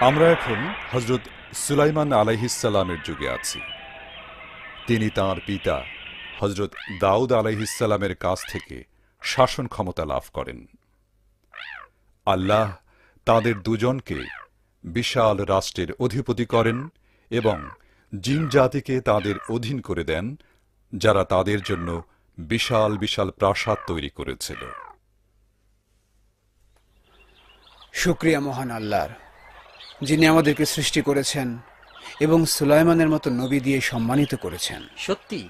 আমরা এখন হযরত সুলাইমান আলাইহিসসালামের যুগে আছি। তিনি তাঁর পিতা হযরত দাউদ আলাইহিসসালামের কাছ থেকে শাসন ক্ষমতা লাভ করেন। আল্লাহ তাদের দুজনকে বিশাল রাষ্ট্রের অধিপতি করেন এবং জিন জাতিকে তাদের অধীন করে দেন, যারা তাদের জন্য বিশাল বিশাল প্রাসাদ তৈরি করেছিল। শুকরিয়া মহান আল্লাহর, যিনি আমাদেরকে সৃষ্টি করেছেন এবং সুলাইমানের মতো নবী দিয়ে সম্মানিত করেছেন। সত্যি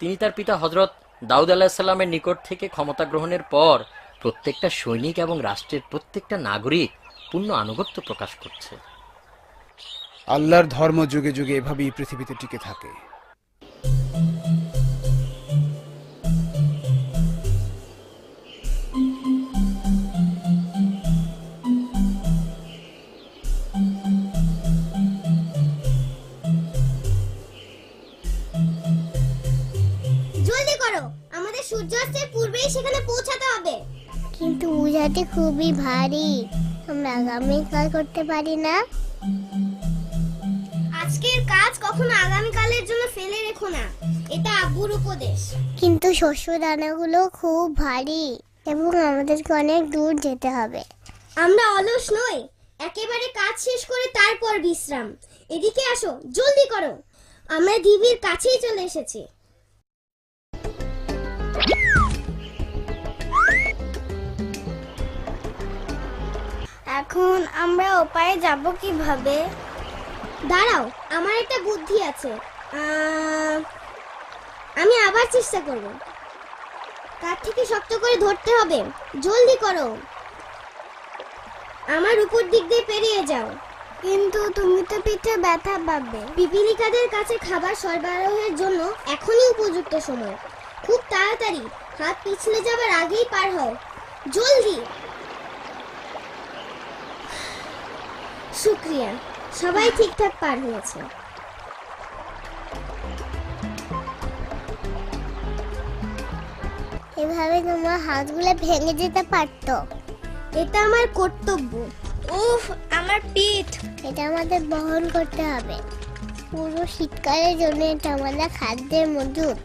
তিনি তার পিতা হযরত দাউদ আলাইহিসসালামের নিকট থেকে ক্ষমতা গ্রহণের পর প্রত্যেকটা সৈনিক এবং রাষ্ট্রের প্রত্যেকটা নাগরিক পূর্ণ আনুগত্য প্রকাশ করছে। আল্লাহর ধর্ম যুগে যুগে এভাবেই পৃথিবীতে টিকে থাকে। জলদি করো, আমাদের সূর্যাস্তের পূর্বেই সেখানে পৌঁছাতে হবে। কিন্তু বোঝাটি খুবই ভারী, আমরা আগামীকাল করতে পারি না? আজকের কাজ কখনো আগামীকালের জন্য ফেলে রেখো না, এটা আব্বুর উপদেশ। কিন্তু শস্য দানাগুলো খুব ভারী এবং আমাদেরকে অনেক দূর যেতে হবে। আমরা অলস নই, একেবারে কাজ শেষ করে তারপর বিশ্রাম। এদিকে আসো, জলদি করো, আমরা ঢিবির কাছেই চলে এসেছি। এখন আমরা ওপারে যাব কিভাবে? দাঁড়াও, আমার একটা বুদ্ধি আছে। আমি আবার চেষ্টা করব। কাঠ থেকে শক্ত করে ধরতে হবে, জলদি করো, আমার উপর দিক দিয়ে পেরিয়ে যাও। কিন্তু তুমি তো পিঠে ব্যথা পাবে। পিপিলিকাদের কাছে খাবার সরবরাহের জন্য এখনই উপযুক্ত সময়। খুব তাড়াতাড়ি, হাত পিছলে যাবার আগেই পার হও, জলদি। শুকরিয়া, সবাই ঠিকঠাক পার হয়েছে। এভাবে তোমার হাতগুলো ভেঙে যেতে পারতো। এটা আমার কর্তব্য। উফ, আমার পিঠ। এটা আমাদের বহন করতে হবে। পুরো শীতকালের জন্য এটা আমাদের খাদ্যের মজুদ।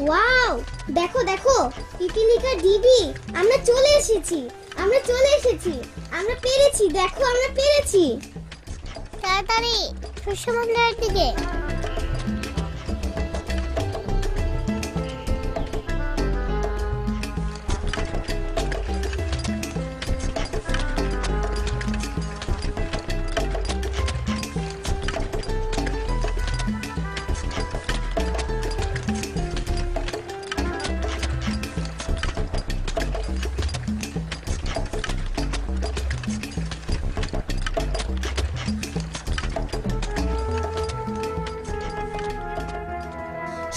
ওয়াও, দেখো দেখো, পিপিলিকা ডিবি, আমরা চলে এসেছি, আমরা চলে এসেছি, আমরা পেরেছি, দেখো আমরা পেরেছি। তাড়াতাড়ি শস্য ভান্ডারের দিকে।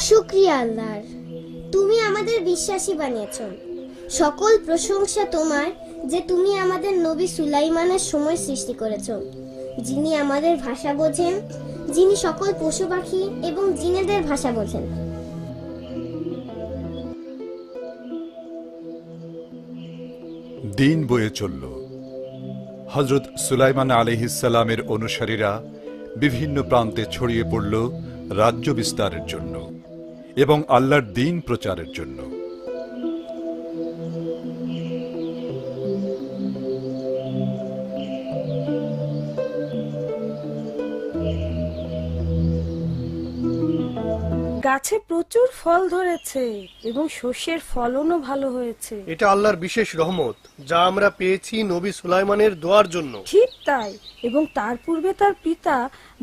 শুকরিয়া আল্লাহর, তুমি আমাদের বিশ্বাসী বানিয়েছো। সকল প্রশংসা তোমার, যে তুমি আমাদের নবী সুলাইমানের সময় সৃষ্টি করেছো, যিনি আমাদের ভাষা বোঝেন, যিনি সকল পশু পাখি এবং জিনেদের ভাষা বোঝেন। দিন বয়ে চলল। হযরত সুলাইমান আলাইহিসসালামের অনুসারীরা বিভিন্ন প্রান্তে ছড়িয়ে পড়ল রাজ্য বিস্তারের জন্য এবং আল্লাহর দ্বীন প্রচারের জন্য। গাছে প্রচুর ফল ধরেছে এবং শস্যের ফলনও ভালো হয়েছে। এটা আল্লাহর বিশেষ রহমত, যা আমরা পেয়েছি নবী সুলাইমানের দোয়ার জন্য। ঠিক তাই, এবং তার পূর্বে তার পিতা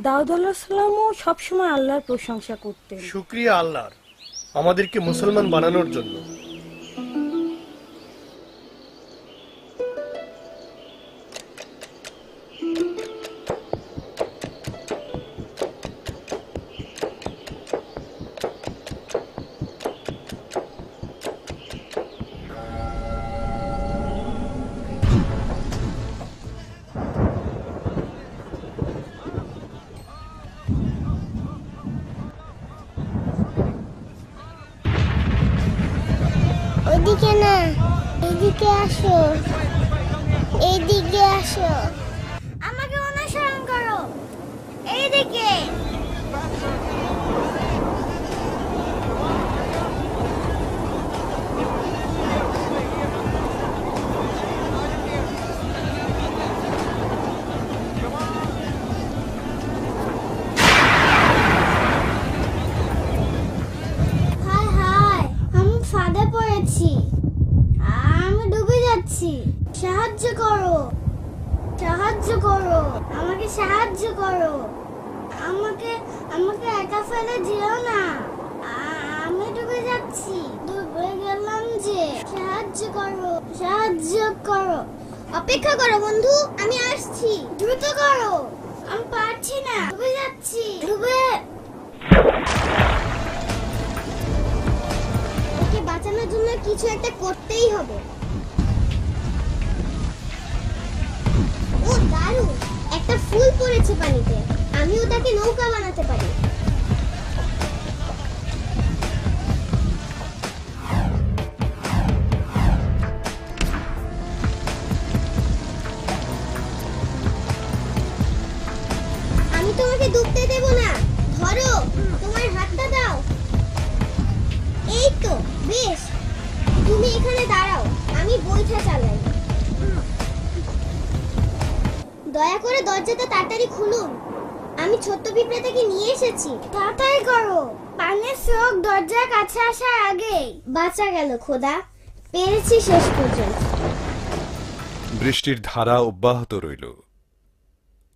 দাউদ আলাইহিস সালামও সবসময় আল্লাহর প্রশংসা করতেন। শুকরিয়া আল্লাহর, আমাদেরকে মুসলমান বানানোর জন্য। ওইদিকে না, এদিকে আসো, এদিকে আসো, আমাকে অনুসরণ করো। এদিকে। হায় হায়, আমি ফাঁদে পড়েছি। আমি ডুবে যাচ্ছি। সাহায্য করো, সাহায্য করো, আমাকে সাহায্য করো। আমাকে আমাকে একা ফেলে যেও না। আমি ডুবে যাচ্ছি, ডুবে গেলাম যে। সাহায্য করো, সাহায্য করো। অপেক্ষা করো বন্ধু, আমি আসছি। দ্রুত করো, আমি পারছি না, ডুবে যাচ্ছি, ডুবে। ওকে বাঁচানোর জন্য কিছু একটা করতেই হবে। ও দারুণ, একটা ফুল পড়েছে পানিতে। আমি ওটাকে নৌকা বানাতে পারি। আমি তোমাকে ডুবতে দেব না। ধরো, তোমার হাতটা দাও। এই তো, বেশ। তুমি এখানে দাঁড়াও, আমি বইটা চালাই। দয়া করে দরজাটা তাড়াতাড়ি খুলুন। আমি ছোট্ট পিঁপড়াটাকে নিয়ে এসেছি। তাড়াতাড়ি করো, পানির স্রোত দরজার কাছে আসার আগেই। বাঁচা গেল খোদা, পেরেছি শেষ পর্যন্ত। বৃষ্টির ধারা অব্যাহত রইল।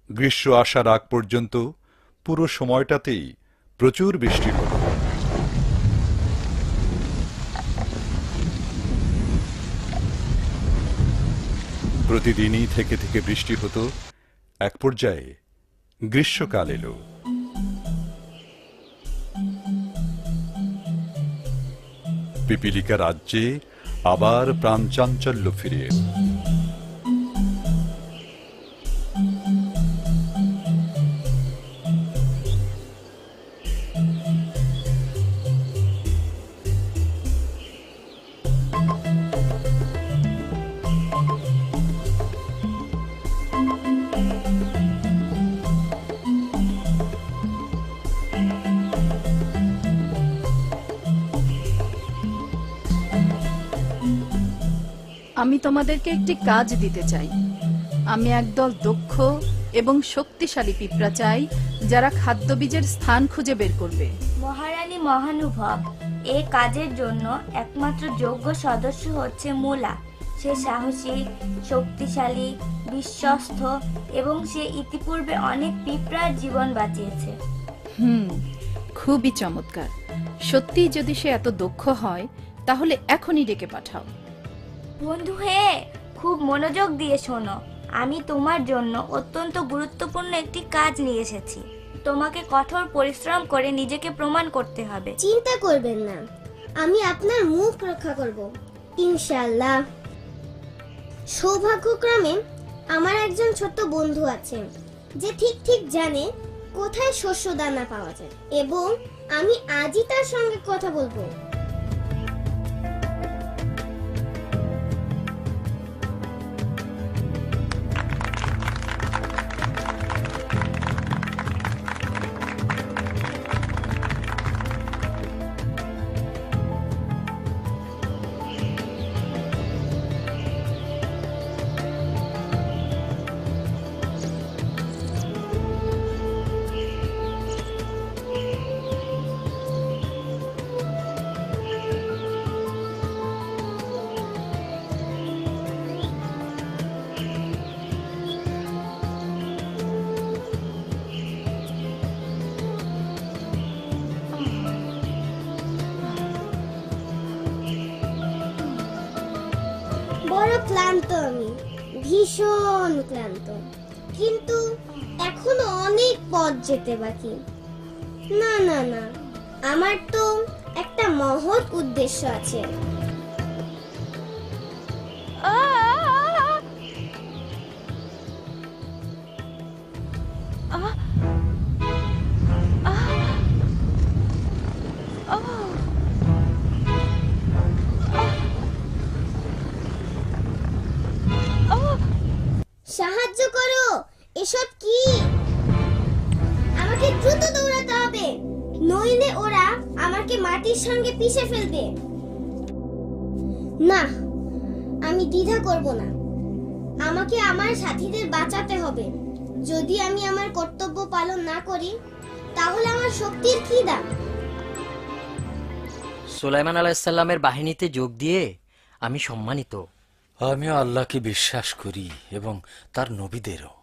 গ্রীষ্ম আসার আগ পর্যন্ত পুরো সময়টাতেই প্রচুর বৃষ্টি হল। প্রতিদিনই থেকে থেকে বৃষ্টি হতো। এক পর্যায়ে গ্রীষ্মকাল এলো। পিপিলিকা রাজ্যে আবার প্রাণচাঞ্চল্য ফিরে এলো। আমি তোমাদেরকে একটি কাজ দিতে চাই। আমি একদল দক্ষ এবং শক্তিশালী পিঁপড়া চাই, যারা খাদ্যবীজের স্থান খুঁজে বের করবে। মহারানী মহানুভব, এই কাজের জন্য একমাত্র যোগ্য সদস্য হচ্ছে মুলা। সে সাহসী, শক্তিশালী, বিশ্বস্ত এবং সে ইতিপূর্বে অনেক পিঁপড়ার জীবন বাঁচিয়েছে। খুবই চমৎকার। সত্যি যদি সে এত দক্ষ হয়, তাহলে এখনই ডেকে পাঠাও। বন্ধু হে, খুব মনোযোগ দিয়ে শোনো। আমি তোমার জন্য অত্যন্ত গুরুত্বপূর্ণ একটি কাজ নিয়ে এসেছি। তোমাকে কঠোর পরিশ্রম করে নিজেকে প্রমাণ করতে হবে। চিন্তা করবেন না, আমি আপনার মুখ রক্ষা করব ইনশাআল্লাহ। সৌভাগ্যক্রমে আমার একজন ছোট্ট বন্ধু আছে, যে ঠিক ঠিক জানে কোথায় শস্য দানা পাওয়া যায়, এবং আমি আজই তার সঙ্গে কথা বলবো। বড় ক্লান্ত আমি, ভীষণ ক্লান্ত, কিন্তু এখনো অনেক পথ যেতে বাকি। না না না, আমার তো একটা মহৎ উদ্দেশ্য আছে। সাহায্য করো, এসব কি? আমাকে দ্রুত দৌড়াতে হবে, নইলে ওরা আমাকে মাটির সঙ্গে পিষে ফেলবে। না, আমি দ্বিধা করব না। আমাকে আমার সাথীদের বাঁচাতে হবে। যদি আমি আমার কর্তব্য পালন না করি, তাহলে আমার শক্তির কি দাম? সুলাইমান আলাইসাল্লামের বাহিনীতে যোগ দিয়ে আমি সম্মানিত। আমিও আল্লাহকে বিশ্বাস করি এবং তার নবীদেরও।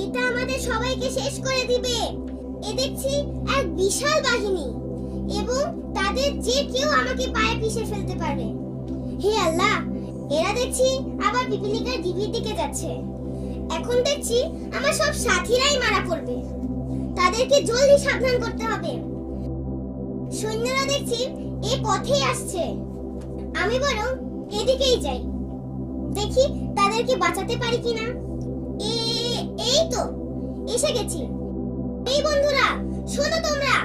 এটা আমাদের সবাইকে শেষ করে দিবে। এ দেখছি এক বিশাল বাহিনী, এবং তাদের যে কেউ আমাকে পায়ে পিষে ফেলতে পারবে। হে আল্লাহ, এরা দেখছি আবার পিপিলিকার ঢিবির দিকে যাচ্ছে। এখন দেখছি আমার সব সাথীরাই মারা পড়বে। তাদেরকে জলদি সাবধান করতে হবে। সৈন্যরা দেখছি এই পথেই আসছে। আমি বরং এদিকেই যাই, দেখি তাদেরকে বাঁচাতে পারি কিনা। এই তো এসে গেছি। এই বন্ধুরা, শোনো, তোমরা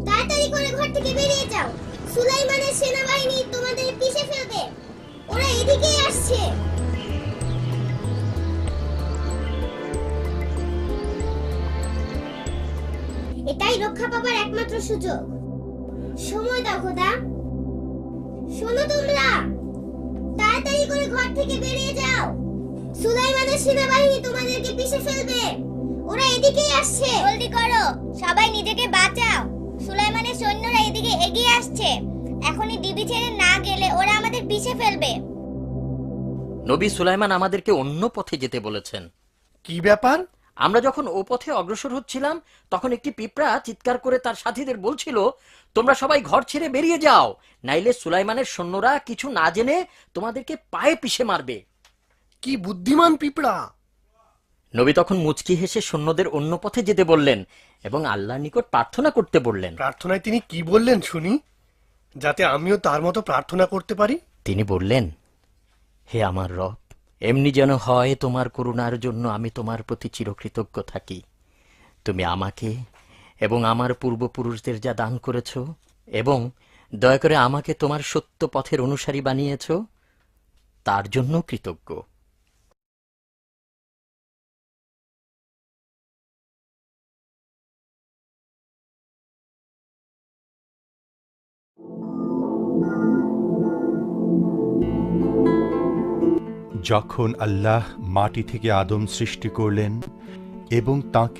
তাড়াতাড়ি করে ঘর থেকে বেরিয়ে যাও। সুলাইমানের সেনাবাহিনী তোমাদের পিষে ফেলবে। ওরা এদিকেই আসছে। এটাই রক্ষা পাবার একমাত্র সুযোগ। সময় দাও খোদা। শোনো তোমরা, তাড়াতাড়ি করে ঘর থেকে বেরিয়ে যাও। সুলাইমানের সেনাবাহিনী তোমাদেরকে পিষে ফেলবে। ওরা এদিকেই আসছে। জলদি করো, সবাই নিজেকে বাঁচাও। সুলাইমানের সৈন্যরা এদিকে এগিয়ে আসছে। এখনই ডিবি ছেড়ে না গেলে ওরা আমাদের পিষে ফেলবে। নবী সুলাইমান আমাদেরকে অন্য পথে যেতে বলেছেন। কি ব্যাপার? আমরা যখন ও পথে অগ্রসর হচ্ছিলাম, তখন একটি পিঁপড়া চিৎকার করে তার সাথীদের বলছিল, তোমরা সবাই ঘর ছেড়ে বেরিয়ে যাও, নাইলে সুলাইমানের সৈন্যরা কিছু না জেনে তোমাদেরকে পায়ে পিষে মারবে। কি বুদ্ধিমান পিঁপড়া! নবী তখন মুচকি হেসে সৈন্যদের অন্য পথে যেতে বললেন এবং আল্লাহর নিকট প্রার্থনা করতে বললেন। প্রার্থনায় তিনি কি বললেন শুনি, যাতে আমিও তার মতো প্রার্থনা করতে পারি। তিনি বললেন, হে আমার রব, এমনি যেন হয় তোমার করুণার জন্য আমি তোমার প্রতি চিরকৃতজ্ঞ থাকি। তুমি আমাকে এবং আমার পূর্বপুরুষদের যা দান করেছ, এবং দয়া করে আমাকে তোমার সত্য পথের অনুসারী বানিয়েছ, তার জন্য কৃতজ্ঞ। যখন আল্লাহ মাটি থেকে আদম সৃষ্টি করলেন এবং তাকে